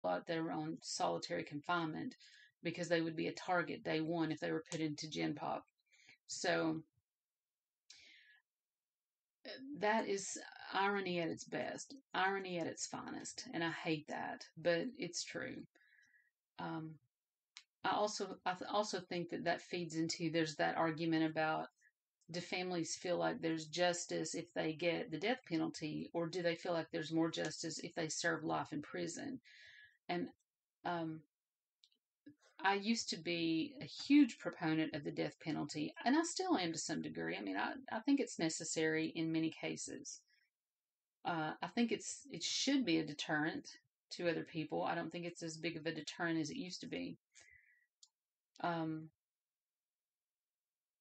thought they were on solitary confinement because they would be a target day one if they were put into Gen Pop. So that is irony at its best, irony at its finest, and I hate that, but it's true. I also think that feeds into, there's that argument about, do families feel like there's justice if they get the death penalty, or do they feel like there's more justice if they serve life in prison? And I used to be a huge proponent of the death penalty, and I still am to some degree. I mean, I think it's necessary in many cases. I think it should be a deterrent to other people. I don't think it's as big of a deterrent as it used to be.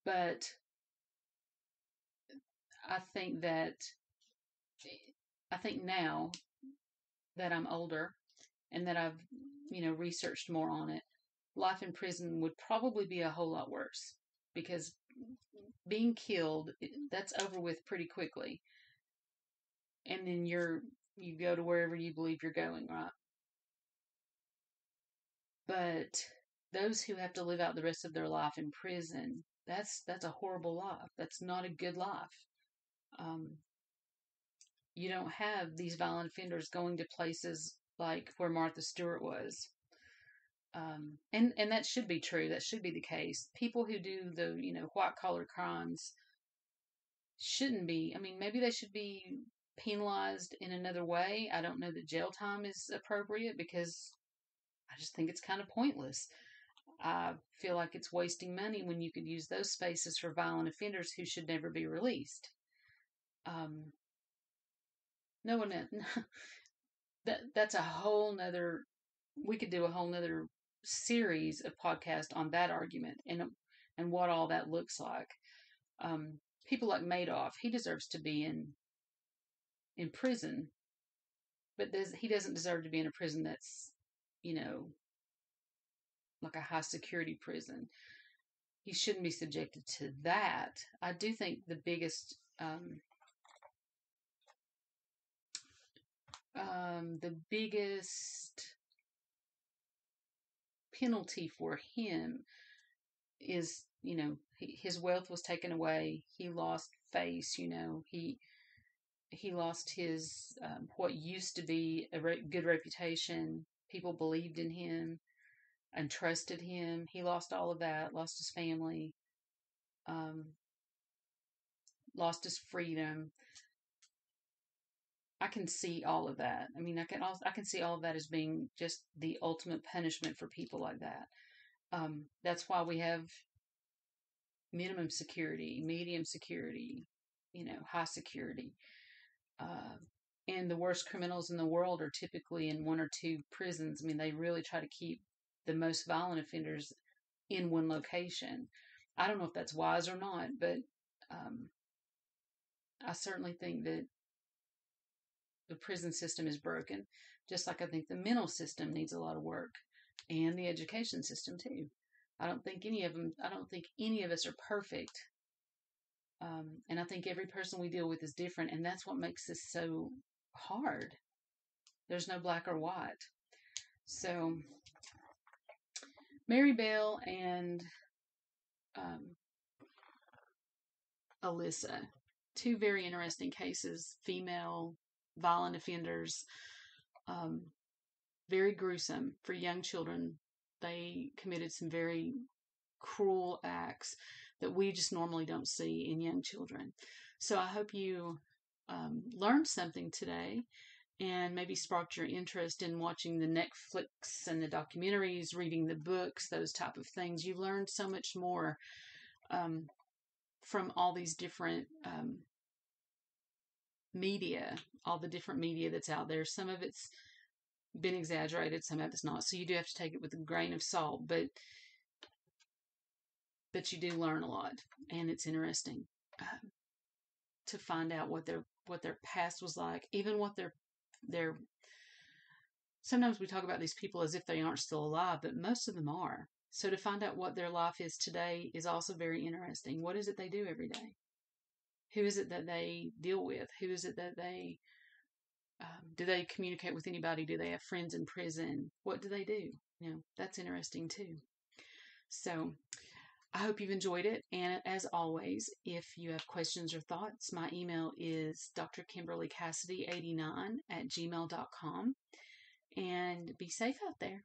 But I think now that I'm older and that I've, researched more on it, life in prison would probably be a whole lot worse, because being killed, that's over with pretty quickly. And then you go to wherever you believe you're going, right? But those who have to live out the rest of their life in prison, that's a horrible life. That's not a good life. You don't have these violent offenders going to places like where Martha Stewart was. And that should be true. That should be the case. People who do the, white collar crimes shouldn't be. I mean, maybe they should be penalized in another way. I don't know that jail time is appropriate, because I just think it's kind of pointless. I feel like it's wasting money when you could use those spaces for violent offenders who should never be released. No one, that's a whole nother, we could do a whole nother series of podcasts on that argument and what all that looks like. People like Madoff, he deserves to be in prison, but he doesn't deserve to be in a prison that's, like a high security prison. He shouldn't be subjected to that. I do think the biggest penalty for him is, his wealth was taken away. He lost face. He lost his what used to be a good reputation. People believed in him and trusted him. He lost all of that. Lost his family. Lost his freedom. I can see all of that. I mean, I can see all of that as being just the ultimate punishment for people like that. That's why we have minimum security, medium security, high security. And the worst criminals in the world are typically in one or two prisons. I mean, they really try to keep the most violent offenders in one location. I don't know if that's wise or not, but I certainly think that the prison system is broken, just like I think the mental system needs a lot of work, and the education system too. I don't think any of us are perfect. And I think every person we deal with is different, and that's what makes this so hard. There's no black or white. So, Mary Bell and Alyssa, two very interesting cases, female violent offenders, very gruesome for young children. They committed some very cruel acts that we just normally don't see in young children. So I hope you learned something today, and maybe sparked your interest in watching the Netflix and the documentaries, reading the books, those type of things. You learned so much more from all these different media, all the different media that's out there. Some of it's been exaggerated, some of it's not. So you do have to take it with a grain of salt, but you do learn a lot, and it's interesting to find out what their past was like, even what their. Sometimes we talk about these people as if they aren't still alive, but most of them are. So to find out what their life is today is also very interesting. What is it they do every day? Who is it that they deal with? Who is it that they Do they communicate with anybody? Do they have friends in prison? What do they do? That's interesting too. So I hope you've enjoyed it. And as always, if you have questions or thoughts, my email is drkimberlycassidy89@gmail.com. And be safe out there.